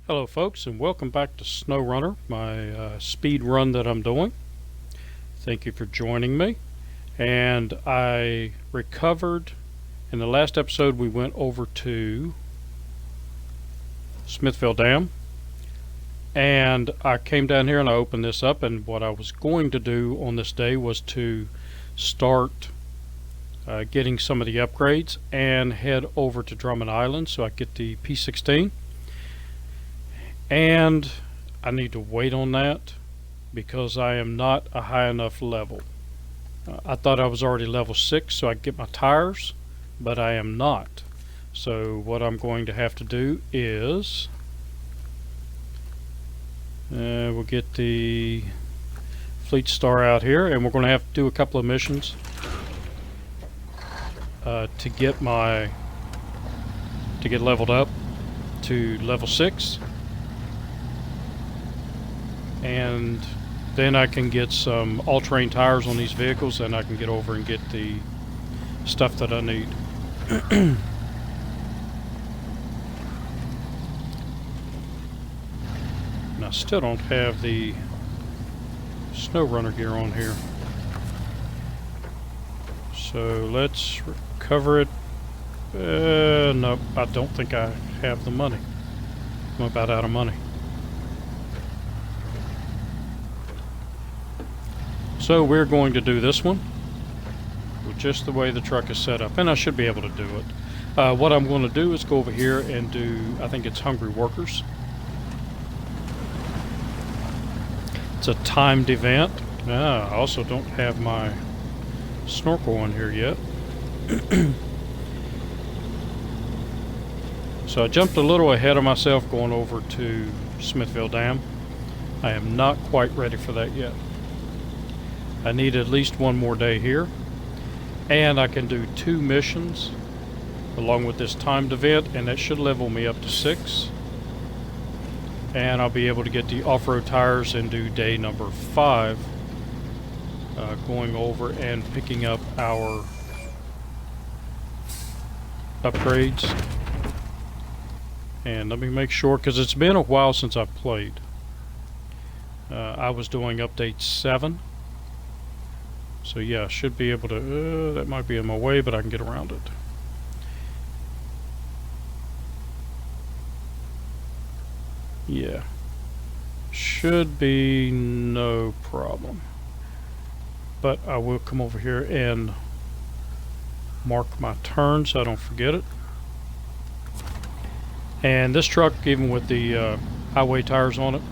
Hello folks, and welcome back to SnowRunner, my speed run that I'm doing. Thank you for joining me. And I recovered. In the last episode we went over to Smithville Dam, and I came down here and I opened this up, and what I was going to do on this day was to start getting some of the upgrades and head over to Drummond Island so I get the P16. And I need to wait on that because I am not a high enough level. I thought I was already level 6 so I could get my tires, but I am not. So what I'm going to have to do is we'll get the Fleet Star out here, and we're going to have to do a couple of missions to get leveled up to level 6. And then I can get some all-terrain tires on these vehicles, and I can get over and get the stuff that I need. And I still don't have the SnowRunner gear on here, so let's recover it. No, I don't think I have the money. I'm about out of money. So we're going to do this one with just the way the truck is set up, and I should be able to do it. What I'm going to do is go over here and do, I think it's Hungry Workers. It's a timed event. I also don't have my snorkel on here yet. So I jumped a little ahead of myself going over to Smithville Dam. I am not quite ready for that yet. I need at least one more day here, and I can do 2 missions along with this timed event, and that should level me up to 6, and I'll be able to get the off-road tires and do day number 5, going over and picking up our upgrades. And let me make sure, because it's been a while since I've played. I was doing update 7. So yeah, I should be able to, that might be in my way, but I can get around it. Yeah, should be no problem. But I will come over here and mark my turn so I don't forget it. And this truck, even with the highway tires on it,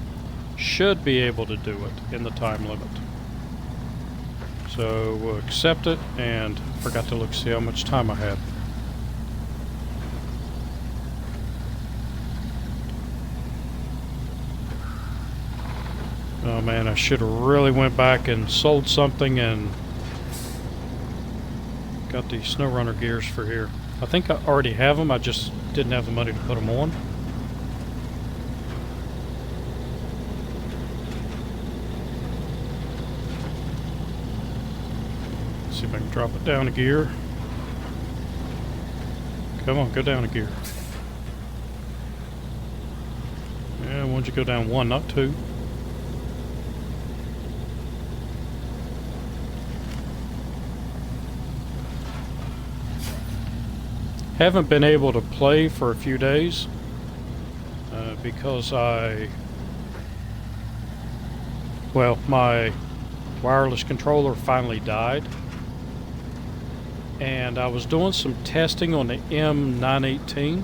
should be able to do it in the time limit. So we'll accept it, and forgot to look see how much time I had. Oh man, I should have really went back and sold something and got the SnowRunner gears for here. I think I already have them, I just didn't have the money to put them on. See if I can drop it down a gear. Come on, go down a gear. Yeah, why don't you go down 1, not 2. Haven't been able to play for a few days because my wireless controller finally died. And I was doing some testing on the M918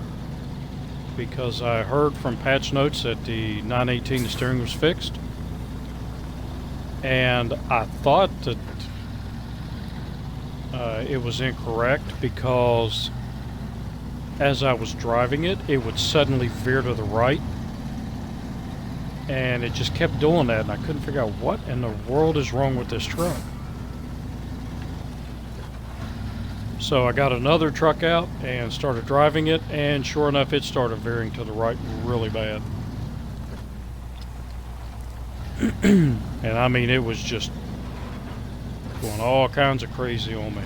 because I heard from patch notes that the 918 the steering was fixed, and I thought that it was incorrect because as I was driving it, it would suddenly veer to the right, and it just kept doing that, and I couldn't figure out what in the world is wrong with this truck. So I got another truck out and started driving it, and sure enough, it started veering to the right really bad. And I mean, it was just going all kinds of crazy on me.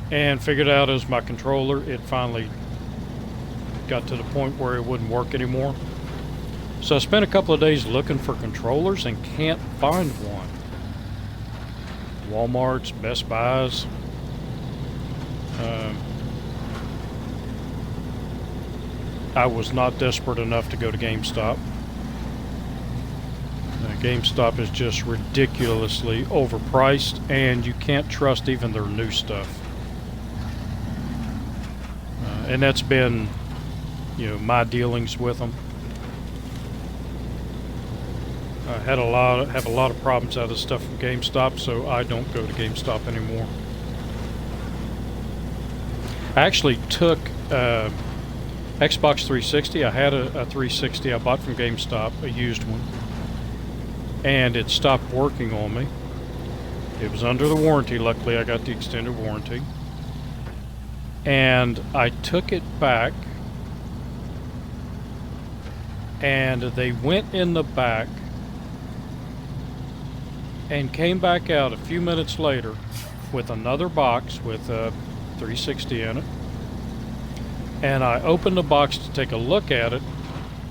And figured out it was my controller. It finally got to the point where it wouldn't work anymore. So I spent a couple of days looking for controllers and can't find one. Walmart's, Best Buys. I was not desperate enough to go to GameStop. GameStop is just ridiculously overpriced, and you can't trust even their new stuff. And that's been, my dealings with them. I have a lot of problems out of stuff from GameStop, so I don't go to GameStop anymore. I actually took Xbox 360. I had a 360 I bought from GameStop, a used one, and it stopped working on me. It was under the warranty. Luckily, I got the extended warranty. And I took it back, and they went in the back and came back out a few minutes later with another box with a 360 in it. And I opened the box to take a look at it.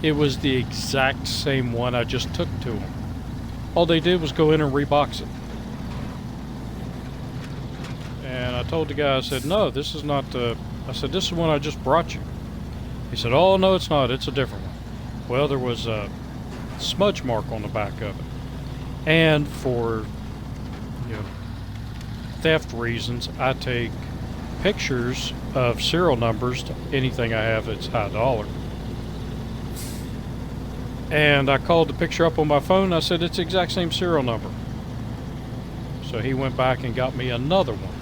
It was the exact same one I just took to them. All they did was go in and rebox it. And I told the guy, I said, no, this is not the... I said, this is one I just brought you. He said, oh, no, it's not. It's a different one. Well, there was a smudge mark on the back of it. And for, theft reasons, I take pictures of serial numbers to anything I have that's high dollar. And I called the picture up on my phone. I said, it's the exact same serial number. So he went back and got me another one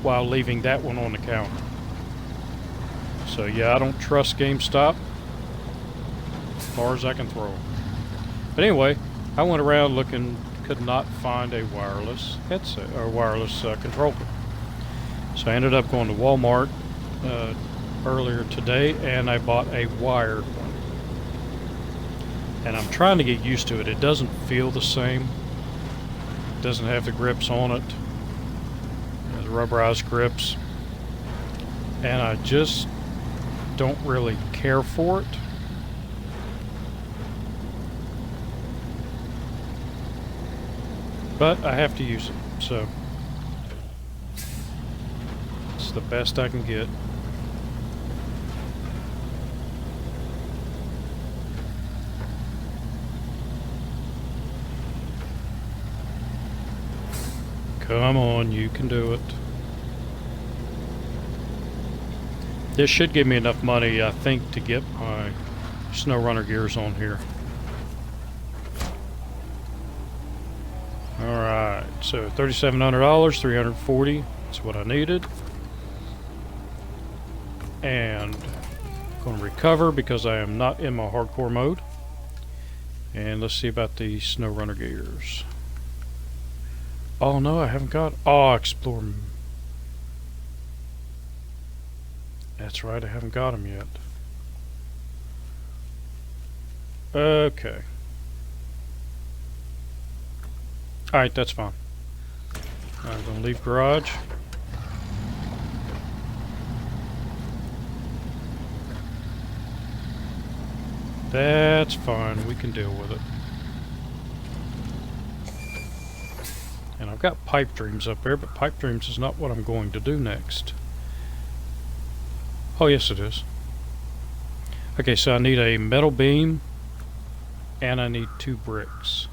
while leaving that one on the counter. So yeah, I don't trust GameStop as far as I can throw. But anyway, I went around looking, could not find a wireless headset or wireless controller. So I ended up going to Walmart earlier today, and I bought a wired one. And I'm trying to get used to it. It doesn't feel the same. It doesn't have the grips on it, the rubberized grips, and I just don't really care for it. But I have to use it, so it's the best I can get. Come on, you can do it. This should give me enough money, I think, to get my SnowRunner gears on here. Alright, so $3,700, $340 is what I needed. And I'm going to recover because I am not in my hardcore mode. And let's see about the SnowRunner gears. Oh no, I haven't got... Oh, Explore. That's right, I haven't got them yet. Okay. Alright, that's fine. I'm going to leave garage. That's fine, we can deal with it. And I've got Pipe Dreams up there, but Pipe Dreams is not what I'm going to do next. Oh, yes it is. Okay, so I need a metal beam, and I need 2 bricks.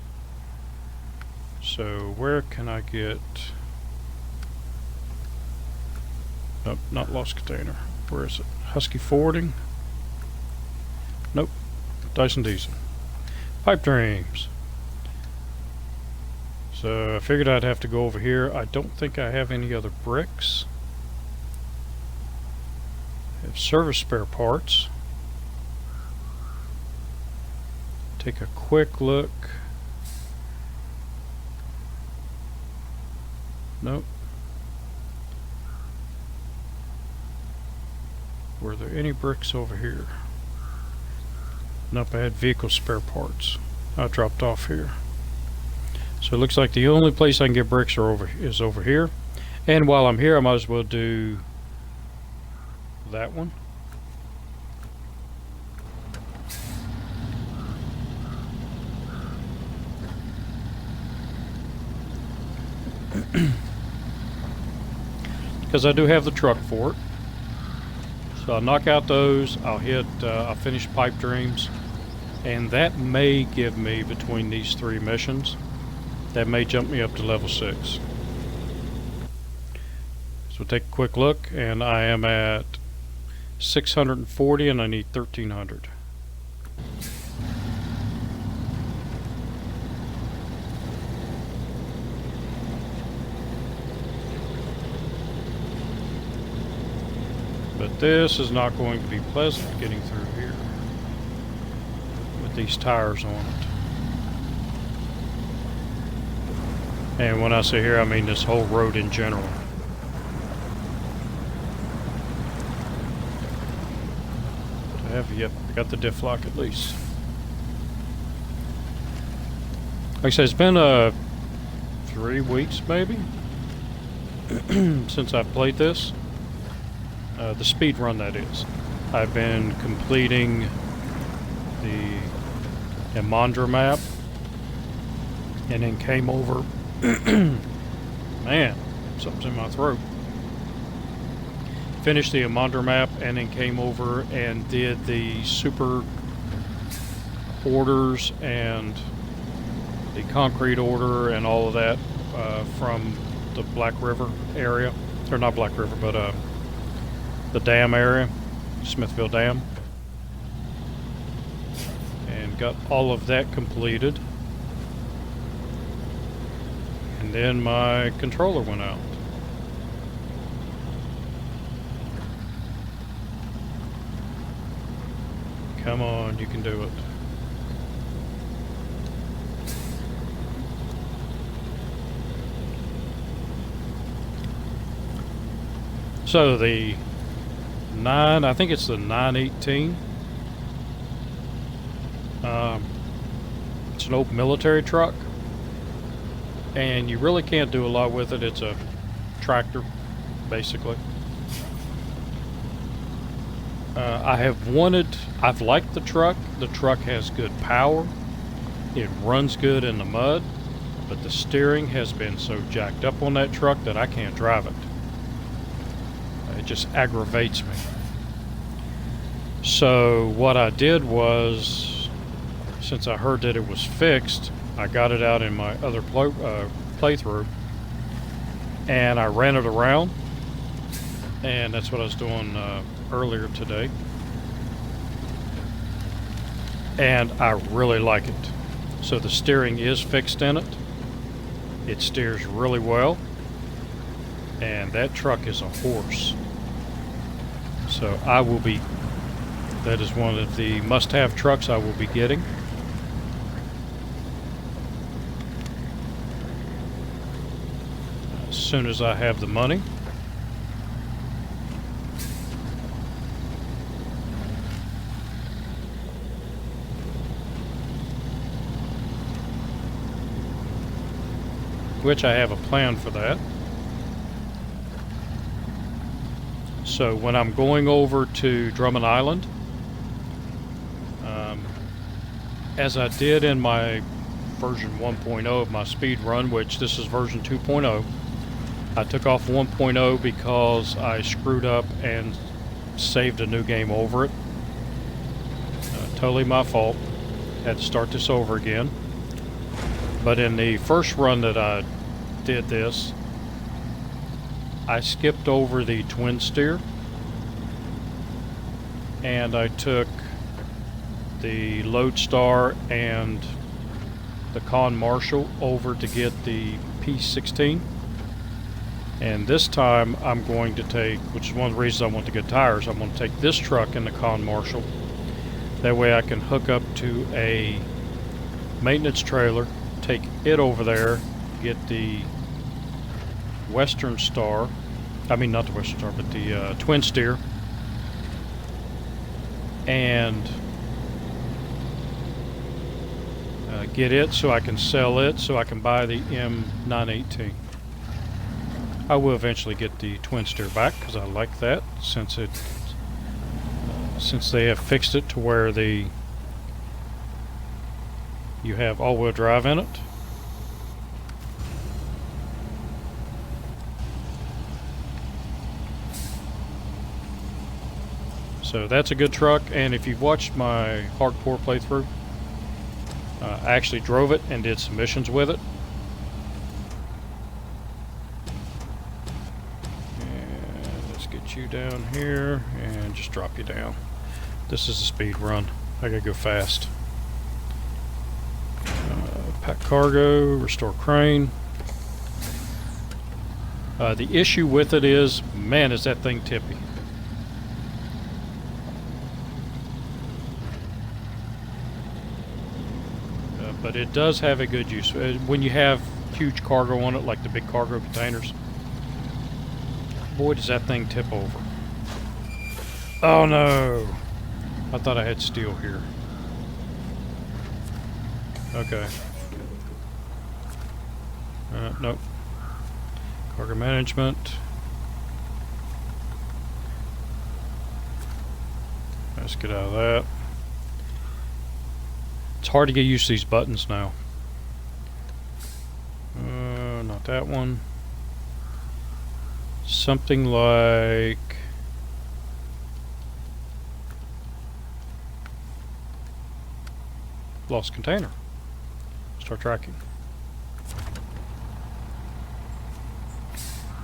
So where can I get... Nope, not Lost Container. Where is it? Husky Forwarding? Nope. Dyson Diesel. Pipe Dreams. So I figured I'd have to go over here. I don't think I have any other bricks. I have service spare parts. Take a quick look. Nope. Were there any bricks over here? Nope, I had vehicle spare parts. I dropped off here. So it looks like the only place I can get bricks is over here. And while I'm here, I might as well do that one. because I do have the truck for it. So I'll knock out those. I'll finish Pipe Dreams, and that may give me, between these 3 missions, that may jump me up to level 6. So take a quick look, and I am at 640, and I need 1300. But this is not going to be pleasant getting through here with these tires on it. And when I say here, I mean this whole road in general. Yep, I got the diff lock at least. Like I said, it's been 3 weeks maybe since I've played this. The speed run, that is. I've been completing the Emondra map, and then came over. Man, something's in my throat. Finished the Emondra map, and then came over and did the super orders and the concrete order and all of that from the Black River area, or not Black River, but the dam area, Smithville Dam, and got all of that completed. And then my controller went out. Come on, you can do it. So the I think it's the 918. It's an old military truck, and you really can't do a lot with it. It's a tractor, basically. I've liked the truck. The truck has good power. It runs good in the mud, but the steering has been so jacked up on that truck that I can't drive it. It just aggravates me. So what I did was, since I heard that it was fixed, I got it out in my other playthrough, and I ran it around, and that's what I was doing earlier today. And I really like it. So the steering is fixed in it. It steers really well, and that truck is a horse. So that is one of the must-have trucks I will be getting. As soon as I have the money. Which I have a plan for that. So when I'm going over to Drummond Island, as I did in my version 1.0 of my speed run, which this is version 2.0, I took off 1.0 because I screwed up and saved a new game over it. Totally my fault. Had to start this over again. But in the first run that I did this, I skipped over the twin steer, and I took the Lodestar and the Con Marshall over to get the P16. And this time I'm going to take, which is one of the reasons I want to get tires, I'm going to take this truck in the Con Marshall. That way I can hook up to a maintenance trailer, take it over there, get the Western Star, I mean not the Western Star, but the twin steer, and get it so I can sell it, so I can buy the M918. I will eventually get the twin steer back because I like that, since they have fixed it to where you have all-wheel drive in it. So that's a good truck, and if you've watched my hardcore playthrough, I actually drove it and did some missions with it. And let's get you down here and just drop you down. This is a speed run. I gotta go fast. Pack cargo, restore crane. The issue with it is, man, is that thing tippy. But it does have a good use. When you have huge cargo on it, like the big cargo containers, boy, does that thing tip over. Oh no! I thought I had steel here. Okay. Nope. Cargo management. Let's get out of that. It's hard to get used to these buttons now. Not that one. Something like... lost container. Start tracking.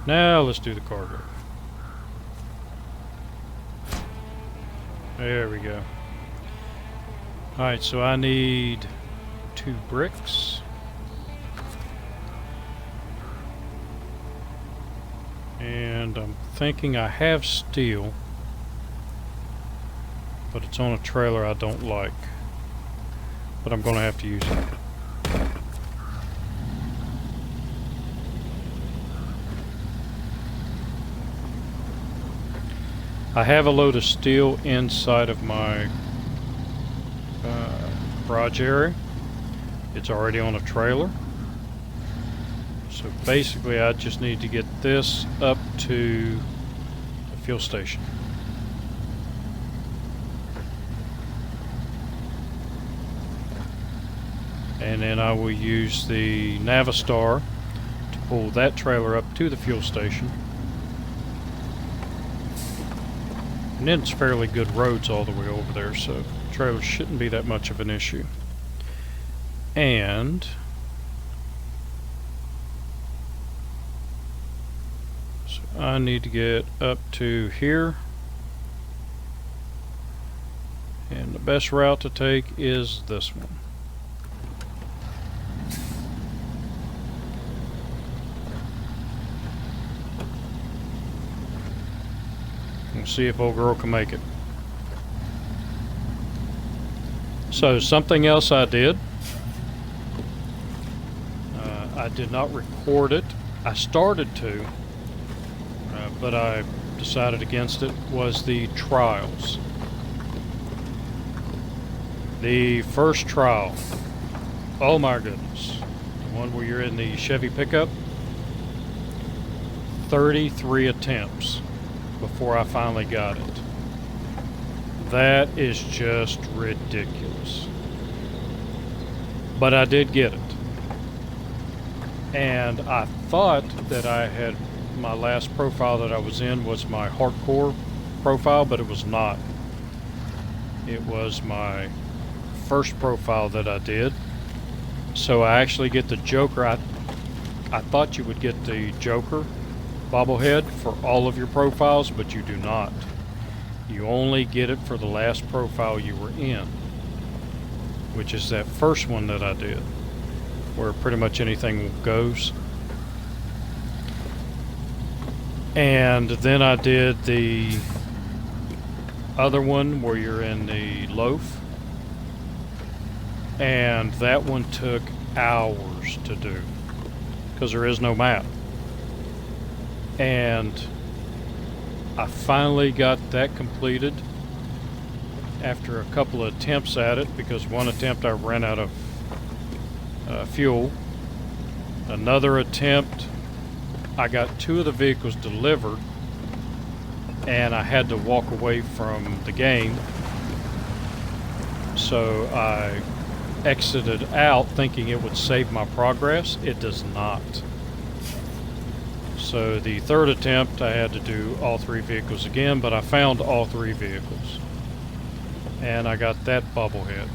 Now let's do the cargo. There we go. Alright, so I need 2 bricks. And I'm thinking I have steel, but it's on a trailer I don't like. But I'm going to have to use it. I have a load of steel inside of my garage area. It's already on a trailer. So basically I just need to get this up to the fuel station. And then I will use the Navistar to pull that trailer up to the fuel station. And then it's fairly good roads all the way over there, so trailers shouldn't be that much of an issue. And so I need to get up to here, and the best route to take is this one. We'll see if old girl can make it. So something else I did, I did not record it. I started to, but I decided against it, was the trials. The first trial, oh my goodness, the one where you're in the Chevy pickup, 33 attempts before I finally got it. That is just ridiculous. But I did get it. And I thought that I had, my last profile that I was in was my hardcore profile, but it was not. It was my first profile that I did. So I actually get the Joker. I thought you would get the Joker bobblehead for all of your profiles, but you do not. You only get it for the last profile you were in, which is that first one that I did, where pretty much anything goes. And then I did the other one where you're in the loaf, and that one took hours to do because there is no map. And I finally got that completed after a couple of attempts at it, because one attempt I ran out of fuel. Another attempt, I got 2 of the vehicles delivered and I had to walk away from the game. So I exited out thinking it would save my progress. It does not. So the third attempt, I had to do all 3 vehicles again, but I found all 3 vehicles. And I got that bobblehead.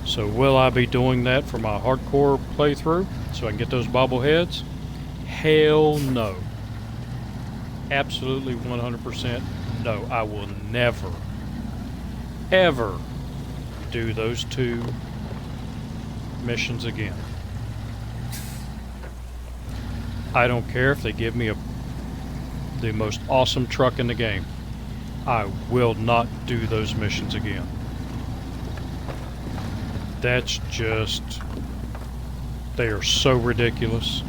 So will I be doing that for my hardcore playthrough so I can get those bobbleheads? Hell no. Absolutely 100% no. I will never, ever do those 2 missions again. I don't care if they give me the most awesome truck in the game. I will not do those missions again. That's just... they are so ridiculous.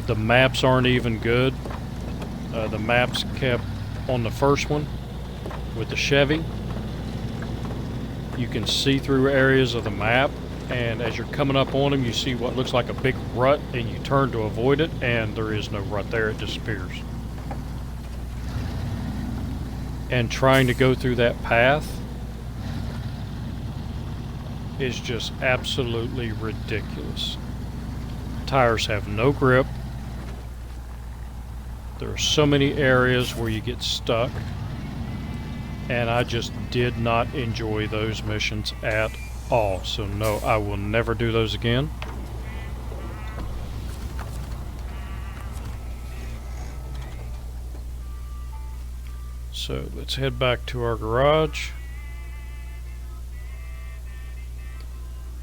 The maps aren't even good. The maps kept on the first one with the Chevy. You can see through areas of the map, and as you're coming up on them, you see what looks like a big rut, and you turn to avoid it, and there is no rut there. It disappears. And trying to go through that path is just absolutely ridiculous. Tires have no grip. There are so many areas where you get stuck, and I just did not enjoy those missions at all. So no, I will never do those again. So let's head back to our garage.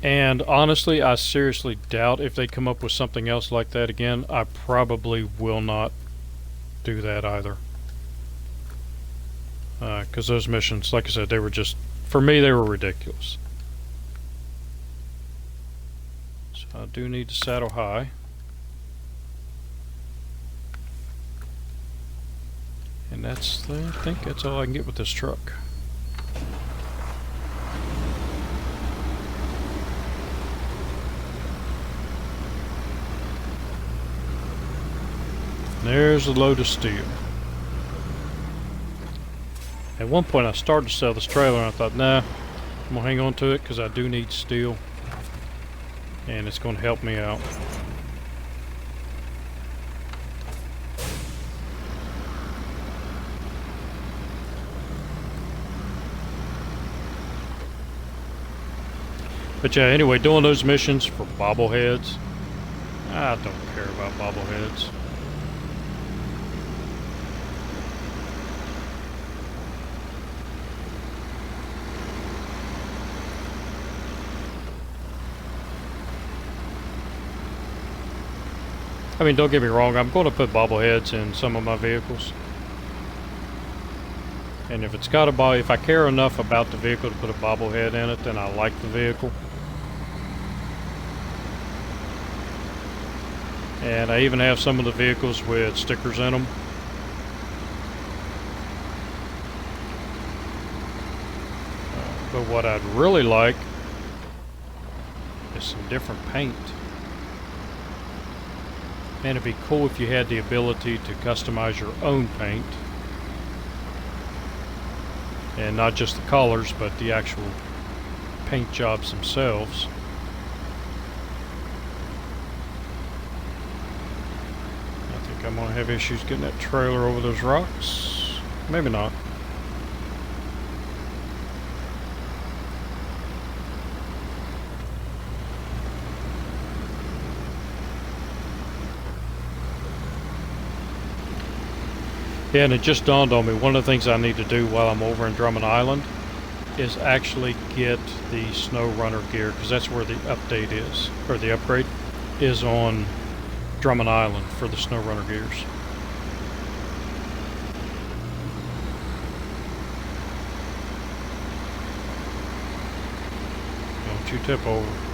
And honestly, I seriously doubt if they come up with something else like that again. I probably will not do that either. Because those missions, like I said, they were just, for me, they were ridiculous. So I do need to saddle high. And I think that's all I can get with this truck. There's a load of steel. At one point I started to sell this trailer and I thought, nah, I'm going to hang on to it because I do need steel. And it's going to help me out. But yeah, anyway, doing those missions for bobbleheads, I don't care about bobbleheads. I mean, don't get me wrong, I'm going to put bobbleheads in some of my vehicles. And if it's got a if I care enough about the vehicle to put a bobblehead in it, then I like the vehicle. And I even have some of the vehicles with stickers in them. But what I'd really like is some different paint. Man, it'd be cool if you had the ability to customize your own paint. And not just the colors, but the actual paint jobs themselves. I think I'm going to have issues getting that trailer over those rocks. Maybe not. Yeah, and it just dawned on me, one of the things I need to do while I'm over in Drummond Island is actually get the SnowRunner gear, because that's where the update is, or the upgrade is on Drummond Island for the SnowRunner gears. Don't you tip over.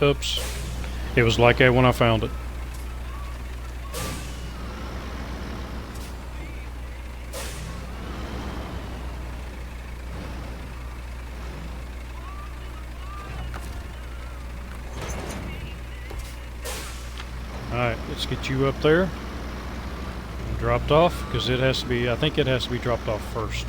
Oops. It was like that when I found it. Alright, let's get you up there and dropped off, because it has to be, I think it has to be dropped off first.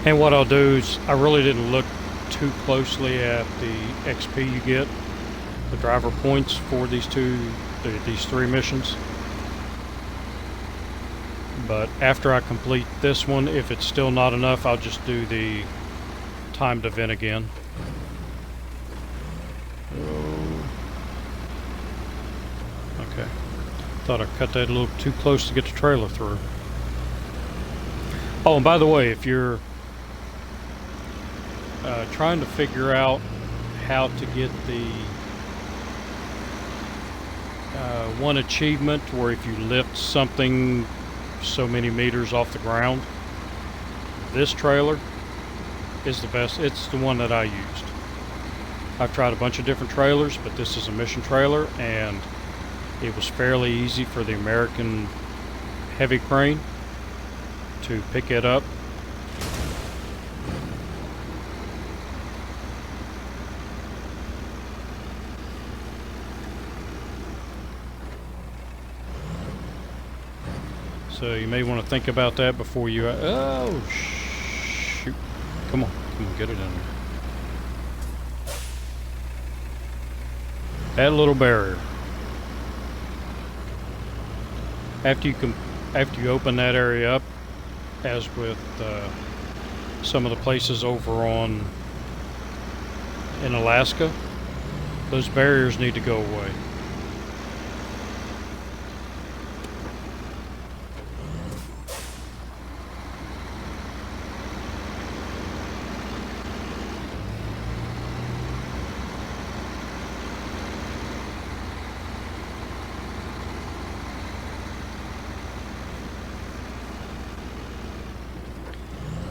And what I'll do is, I really didn't look too closely at the XP you get, the driver points for these three missions. But after I complete this one, if it's still not enough, I'll just do the timed event again. Okay. Thought I cut that a little too close to get the trailer through. Oh, and by the way, if you're trying to figure out how to get the one achievement where if you lift something so many meters off the ground, this trailer is the best. It's the one that I used. I've tried a bunch of different trailers, but this is a mission trailer, and it was fairly easy for the American heavy crane to pick it up. So you may want to think about that before you... oh, shoot. Come on, get it in there. That little barrier. After you open that area up, as with some of the places over in Alaska, those barriers need to go away.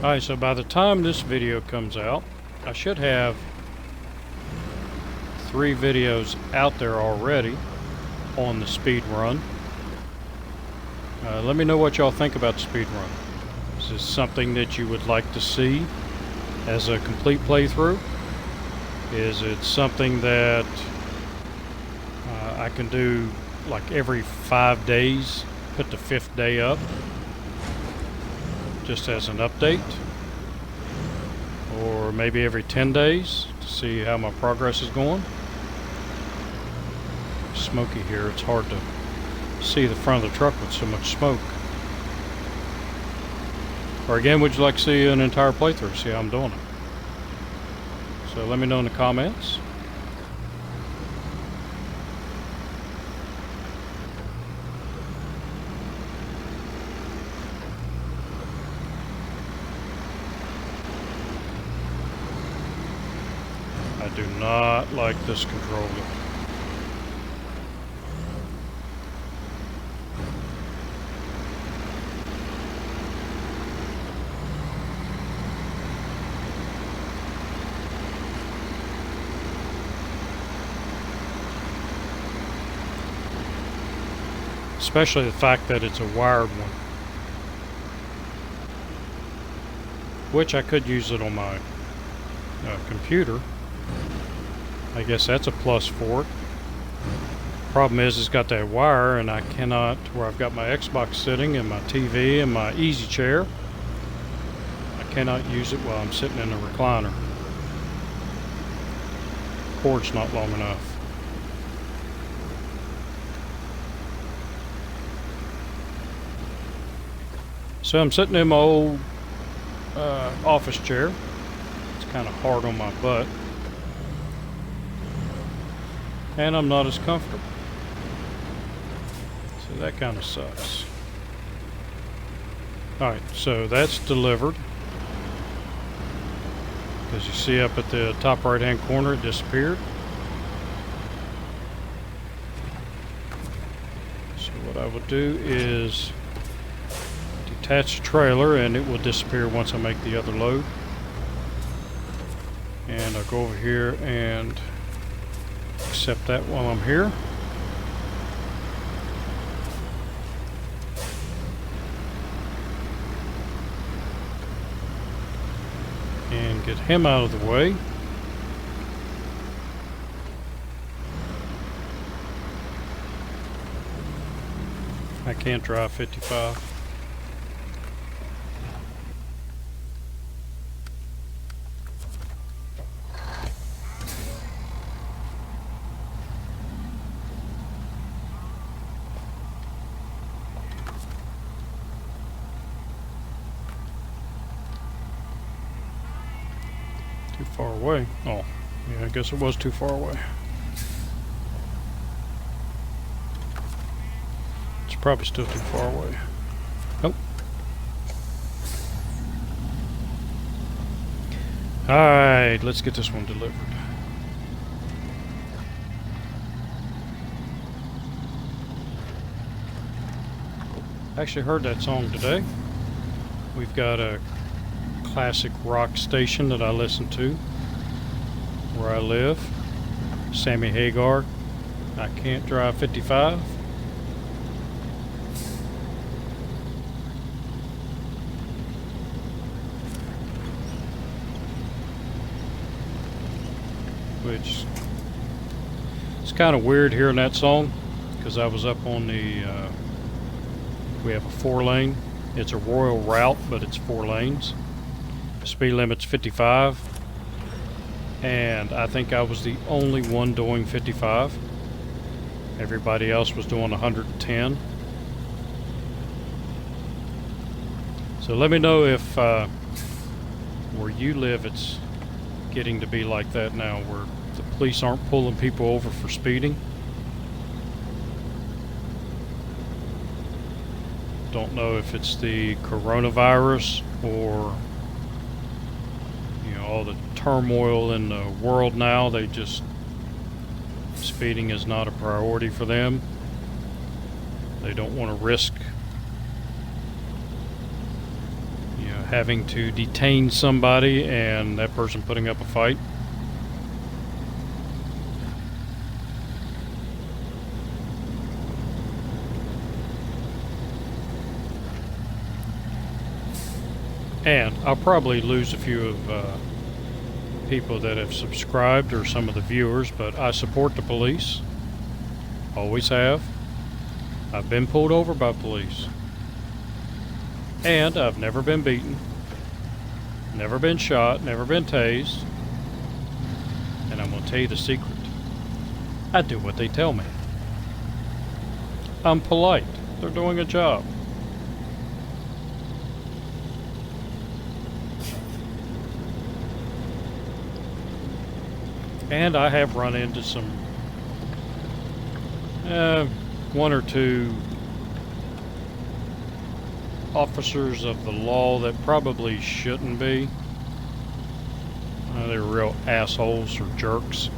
Alright, so by the time this video comes out, I should have 3 videos out there already on the speed run. Let me know what y'all think about the speed run. Is this something that you would like to see as a complete playthrough? Is it something that I can do like every 5 days, put the 5th day up just as an update, or maybe every 10 days to see how my progress is going? Smoky here, it's hard to see the front of the truck with so much smoke. Or again, would you like to see an entire playthrough, see how I'm doing it? So let me know in the comments. I do not like this controller. Especially the fact that it's a wired one. Which I could use it on my computer. I guess that's a plus for it. Problem is, it's got that wire, and I cannot, where I've got my Xbox sitting and my TV and my easy chair, I cannot use it while I'm sitting in a recliner. Cord's not long enough. So I'm sitting in my old office chair. It's kind of hard on my butt. And I'm not as comfortable. So that kind of sucks. Alright, so that's delivered. As you see up at the top right hand corner, it disappeared. I will do is detach the trailer, and it will disappear once I make the other load. And I'll go over here and accept that while I'm here. And get him out of the way. I can't drive 55. Too far away. Oh, yeah, I guess it was too far away. It's probably still too far away. Nope. Alright, let's get this one delivered. I actually heard that song today. We've got a classic rock station that I listen to where I live. Sammy Hagar, I Can't Drive 55. Which it's kind of weird hearing that song because I was up on the we have a 4-lane. It's a royal route, but it's 4 lanes. Speed limit's 55, and I think I was the only one doing 55. Everybody else was doing 110. So let me know if where you live it's getting to be like that now, where the police aren't pulling people over for speeding. Don't know if it's the coronavirus or all the turmoil in the world now. They just, speeding is not a priority for them. They don't want to risk having to detain somebody and that person putting up a fight. And I'll probably lose a few of people that have subscribed or some of the viewers, but I support the police. Always have. I've been pulled over by police. And I've never been beaten. Never been shot, never been tased. And I'm going to tell you the secret. I do what they tell me. I'm polite. They're doing a job. And I have run into some, 1 or 2 officers of the law that probably shouldn't be. They're real assholes or jerks.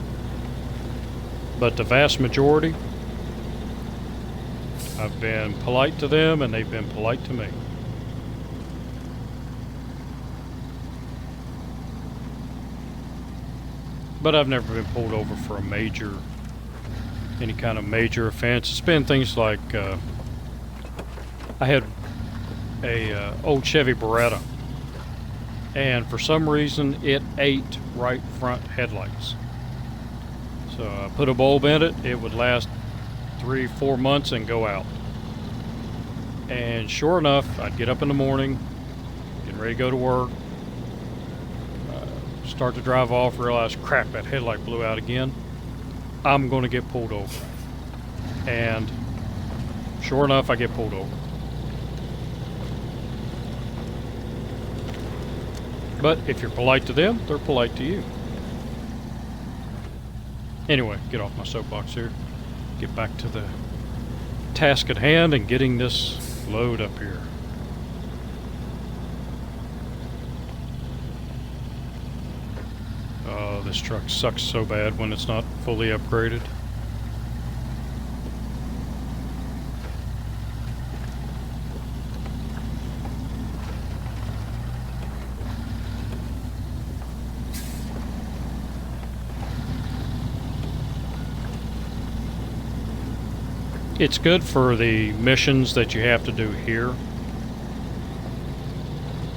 But the vast majority, I've been polite to them and they've been polite to me. But I've never been pulled over for any kind of major offense. It's been things like, I had a old Chevy Beretta, and for some reason it ate right front headlights. So I put a bulb in it, it would last 3-4 months and go out. And sure enough, I'd get up in the morning, getting ready to go to work, start to drive off, realize, crap, that headlight blew out again. I'm going to get pulled over. And sure enough, I get pulled over. But if you're polite to them, they're polite to you. Anyway, get off my soapbox here. Get back to the task at hand and getting this load up here. Oh, this truck sucks so bad when it's not fully upgraded. It's good for the missions that you have to do here,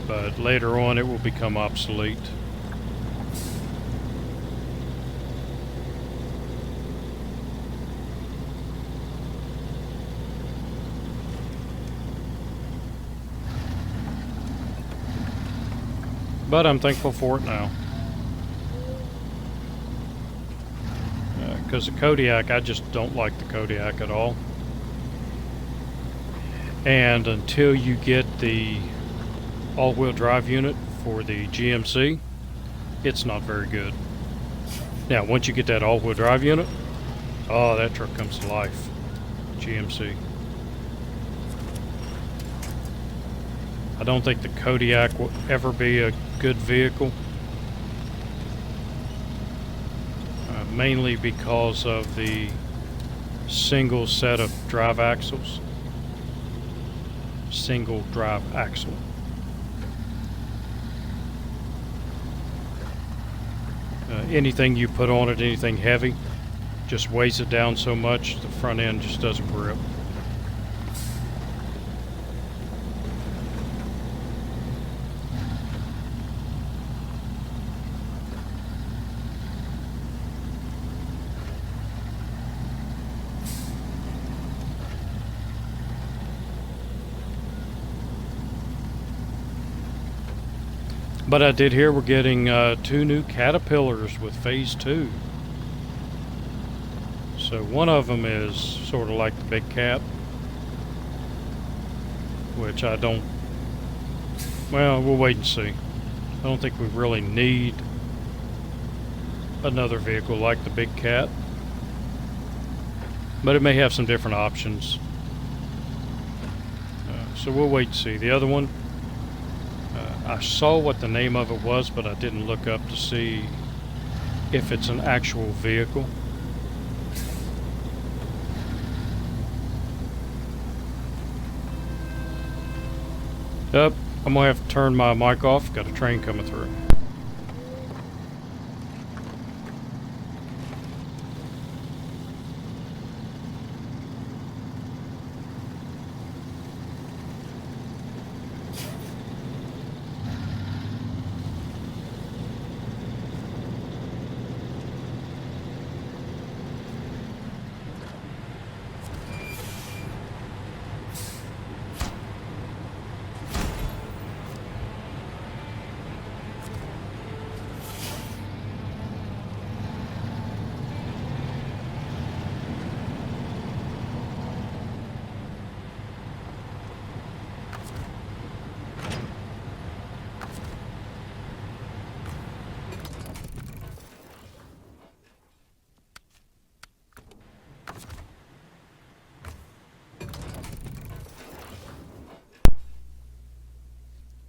but later on it will become obsolete. But I'm thankful for it now. Because the Kodiak, I just don't like the Kodiak at all. And until you get the all-wheel drive unit for the GMC, it's not very good. Now, once you get that all-wheel drive unit, oh, that truck comes to life. GMC. I don't think the Kodiak will ever be a good vehicle. Mainly because of the single set of drive axles. Single drive axle. Anything you put on it, anything heavy, just weighs it down so much the front end just doesn't grip. But I did hear we're getting 2 new Caterpillars with Phase 2. So one of them is sort of like the Big Cat, which I don't... Well, we'll wait and see. I don't think we really need another vehicle like the Big Cat, but it may have some different options. So we'll wait and see. The other one, I saw what the name of it was, but I didn't look up to see if it's an actual vehicle. Yep, I'm gonna have to turn my mic off. Got a train coming through.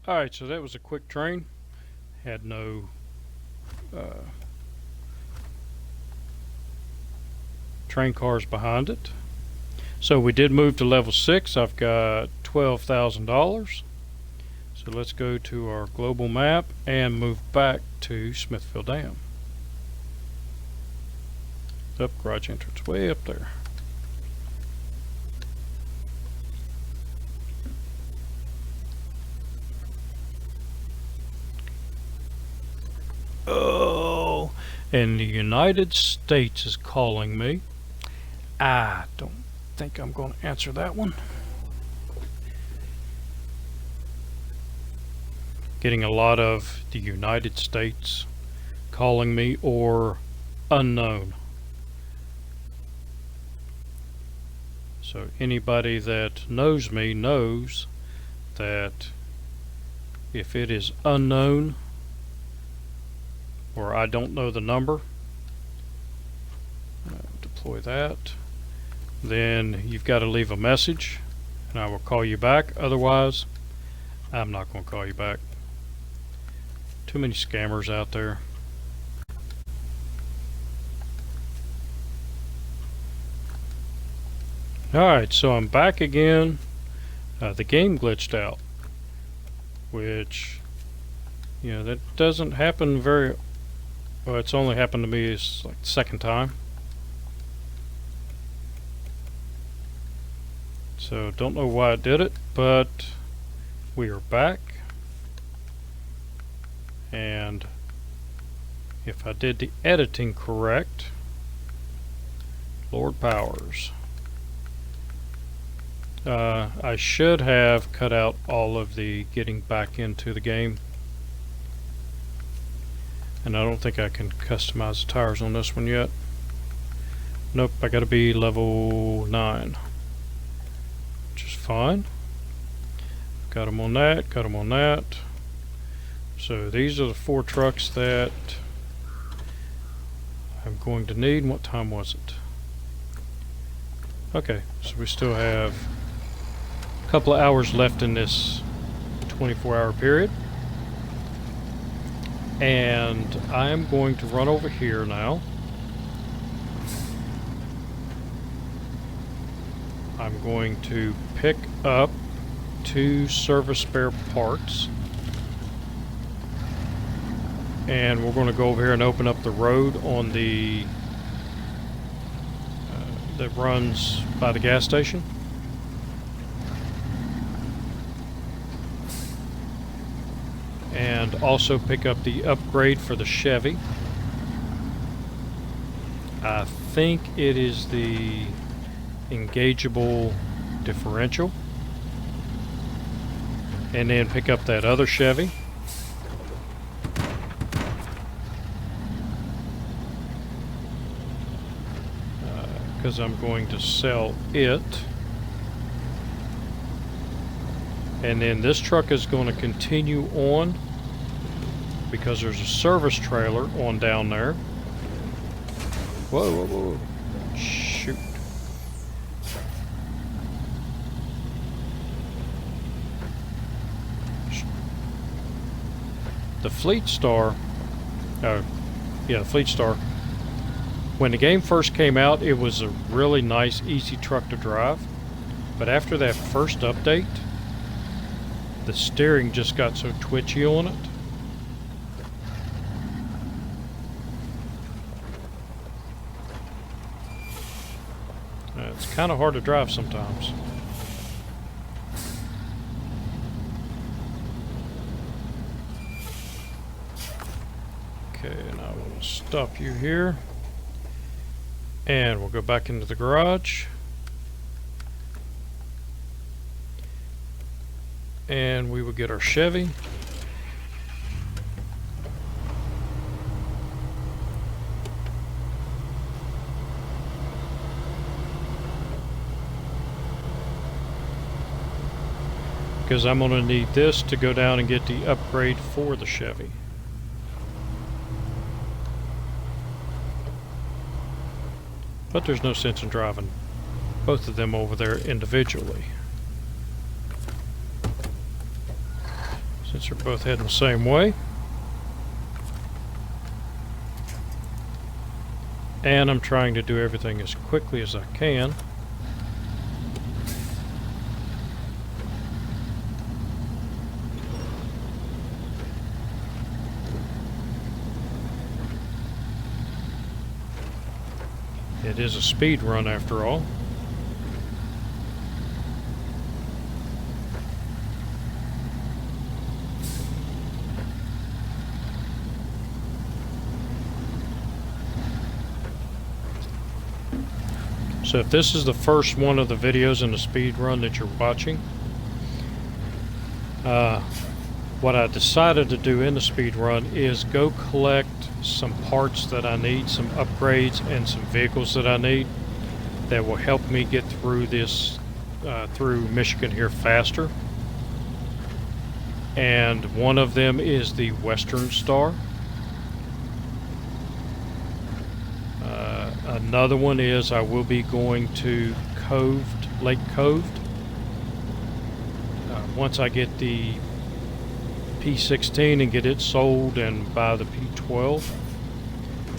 Alright, so that was a quick train. Had no train cars behind it. So we did move to level 6. I've got $12,000. So let's go to our global map and move back to Smithfield Dam. Up, garage entrance way up there. Oh, and the United States is calling me. I don't think I'm going to answer that one. Getting a lot of the United States calling me or unknown. So anybody that knows me knows that if it is unknown or I don't know the number, deploy that, then you've got to leave a message and I will call you back. Otherwise, I'm not going to call you back. Too many scammers out there. Alright, so I'm back again. The game glitched out, which, you know, that doesn't happen very well. It's only happened to me, it's like the second time. So don't know why I did it, but we are back. And if I did the editing correct, Lord Powers, I should have cut out all of the getting back into the game. And I don't think I can customize the tires on this one yet. Nope, I gotta be level 9. Which is fine. Got them on that, got them on that. So these are the 4 trucks that I'm going to need. And what time was it? Okay, so we still have a couple of hours left in this 24-hour period. And I'm going to run over here now. I'm going to pick up 2 service spare parts. And we're going to go over here and open up the road on the that runs by the gas station. And also pick up the upgrade for the Chevy. I think it is the engageable differential. And then pick up that other Chevy. Because I'm going to sell it. And then this truck is going to continue on because there's a service trailer on down there. Whoa, whoa, whoa. Shoot. The Fleet Star, the Fleet Star, when the game first came out, it was a really nice, easy truck to drive. But after that first update, the steering just got so twitchy on it. It's kind of hard to drive sometimes. Okay, and I will stop you here. And we'll go back into the garage. And we will get our Chevy. Because I'm going to need this to go down and get the upgrade for the Chevy. But there's no sense in driving both of them over there individually, since they're both heading the same way. And I'm trying to do everything as quickly as I can. It is a speed run after all. So if this is the first one of the videos in the speed run that you're watching, what I decided to do in the speed run is go collect some parts that I need, some upgrades, and some vehicles that I need that will help me get through this, through Michigan here faster. And one of them is the Western Star. Another one is I will be going to Lake Coved. Once I get the P16 and get it sold and buy the P12,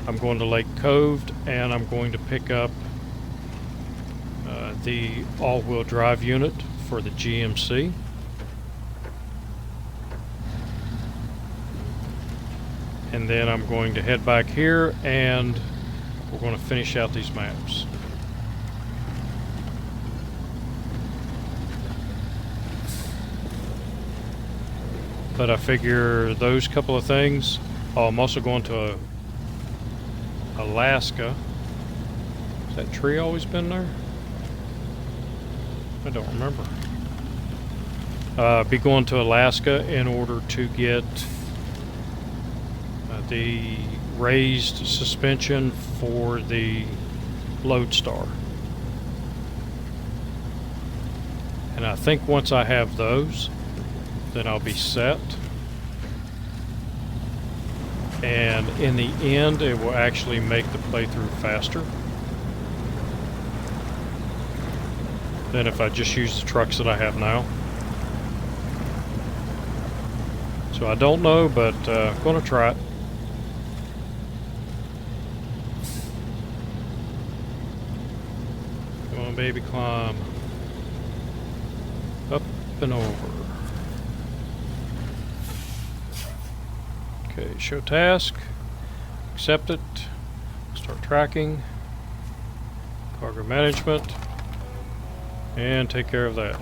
I'm going to Lake Coved, and I'm going to pick up the all-wheel drive unit for the GMC. And then I'm going to head back here and we're going to finish out these maps. But I figure those couple of things. Oh, I'm also going to Alaska. Has that tree always been there? I don't remember. Be going to Alaska in order to get the raised suspension for the Lodestar. And I think once I have those, then I'll be set. And in the end, it will actually make the playthrough faster than if I just use the trucks that I have now. So I don't know, but I'm going to try it. Come on, baby, climb. Up and over. Okay, show task. Accept it. Start tracking. Cargo management. And take care of that.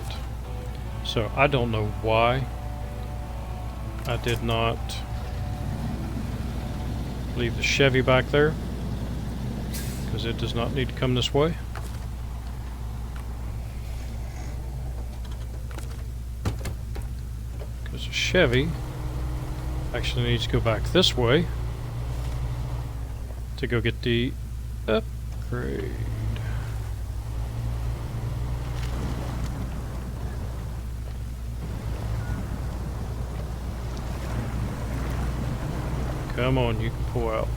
So I don't know why I did not leave the Chevy back there, because it does not need to come this way. Because the Chevy actually needs to go back this way to go get the upgrade. Come on, you can pull out.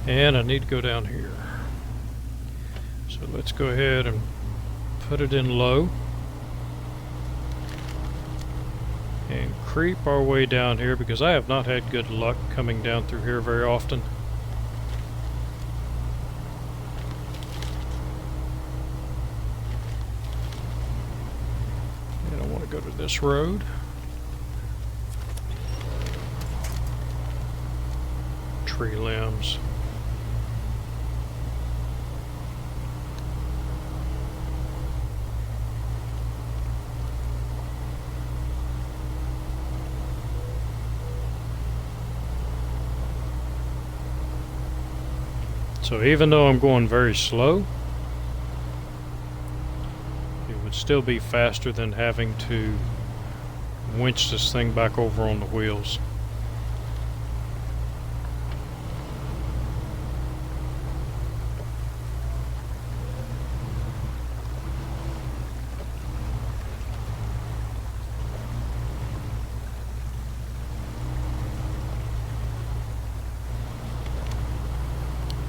And I need to go down here. So let's go ahead and put it in low. And creep our way down here, because I have not had good luck coming down through here very often. And I want to go to this road. Tree limbs. So even though I'm going very slow, it would still be faster than having to winch this thing back over on the wheels.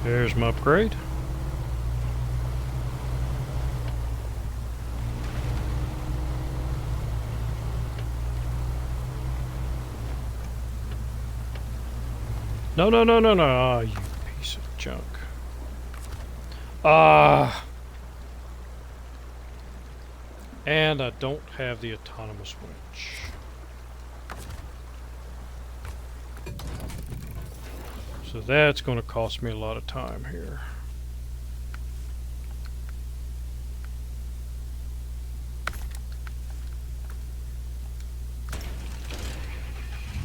There's my upgrade. No, no, no, no, no. Oh, you piece of junk. And I don't have the autonomous winch. So that's going to cost me a lot of time here.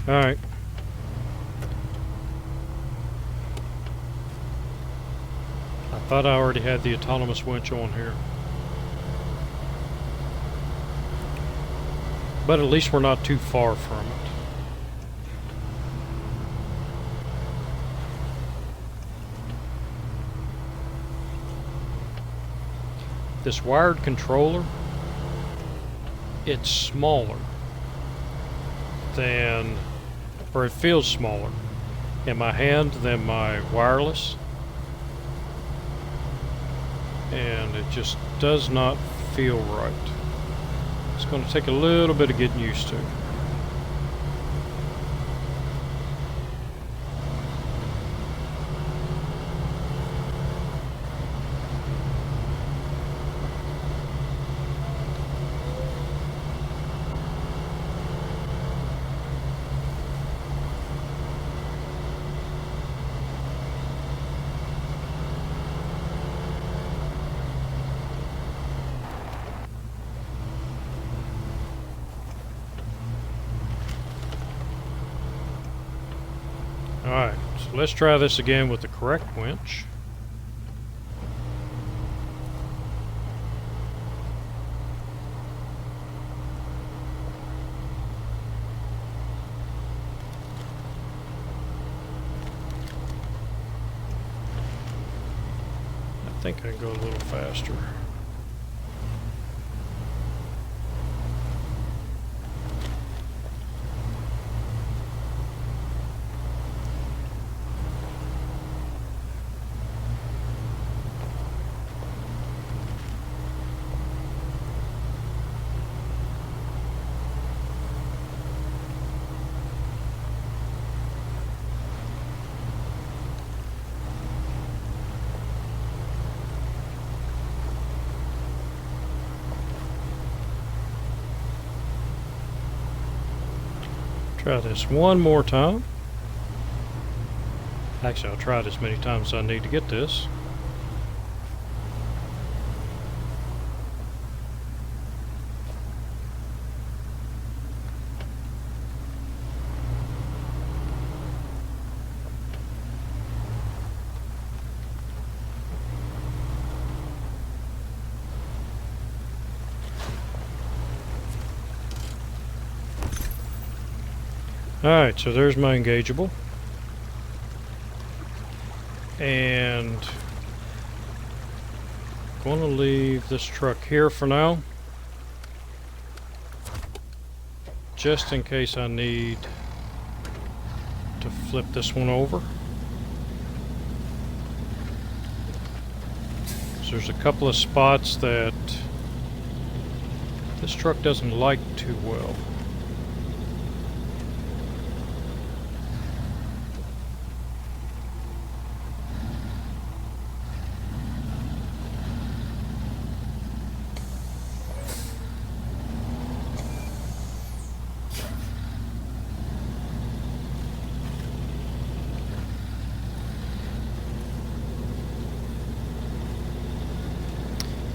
Alright. I thought I already had the autonomous winch on here. But at least we're not too far from it. This wired controller, it's smaller than, or it feels smaller in my hand than my wireless, and it just does not feel right. It's going to take a little bit of getting used to. Alright, so let's try this again with the correct winch. I think I can go a little faster. Try this one more time. Actually, I'll try it as many times as I need to get this. Alright, so there's my engageable. And I'm going to leave this truck here for now, just in case I need to flip this one over. So there's a couple of spots that this truck doesn't like too well.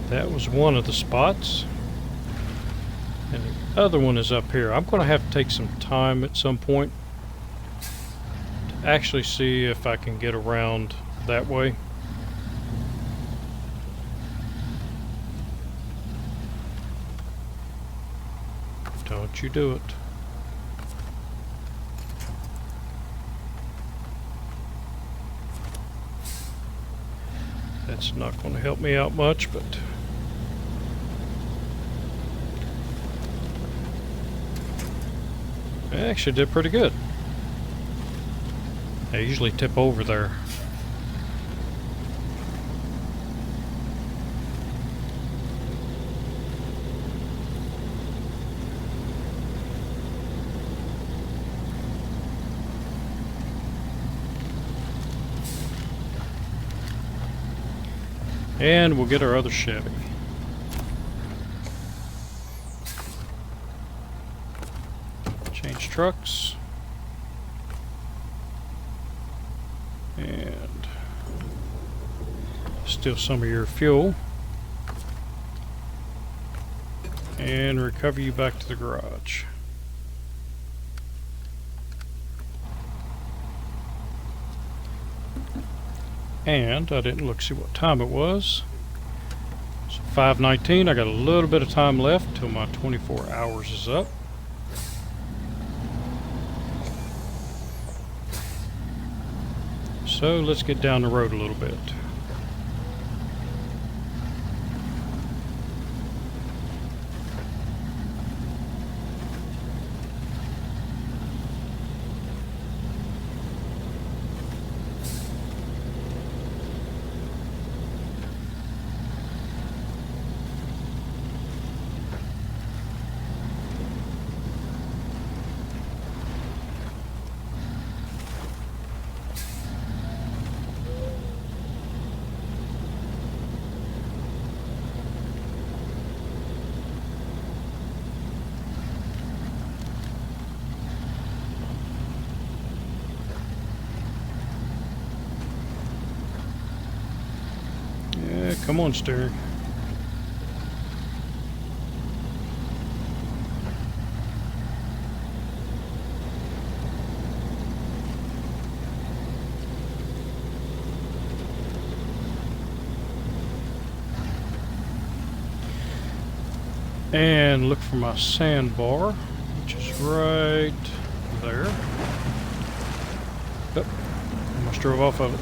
That was one of the spots. And the other one is up here. I'm going to have to take some time at some point to actually see if I can get around that way. Don't you do it. That's not going to help me out much, but I actually did pretty good. I usually tip over there. And we'll get our other Chevy. Change trucks. And steal some of your fuel. And recover you back to the garage. And I didn't look see what time it was. So 5:19. I got a little bit of time left till my 24 hours is up. So let's get down the road a little bit. Come on, steering. And look for my sandbar, which is right there. Yep, almost drove off of it.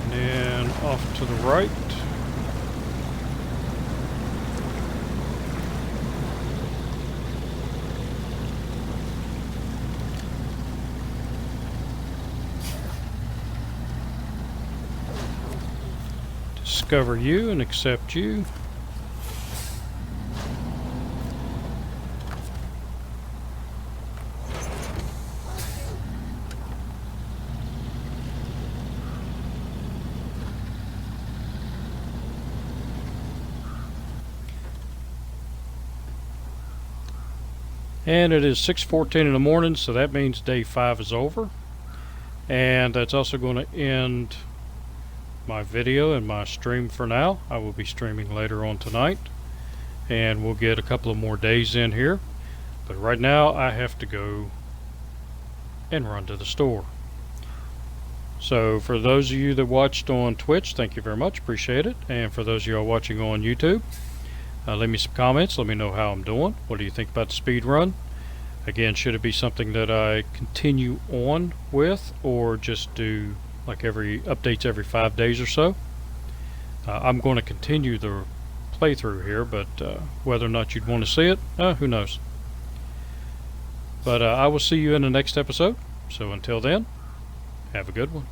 And then off to the right. Discover you and accept you. And it is 6:14 in the morning, so that means day 5 is over. And that's also going to end my video and my stream for now. I will be streaming later on tonight, and we'll get a couple of more days in here. But right now I have to go and run to the store. So for those of you that watched on Twitch, thank you very much, appreciate it. And for those of you watching on YouTube, leave me some comments, let me know how I'm doing. What do you think about the speed run? Again, should it be something that I continue on with, or just do like updates every 5 days or so? I'm going to continue the playthrough here, but whether or not you'd want to see it, who knows. But I will see you in the next episode. So until then, have a good one.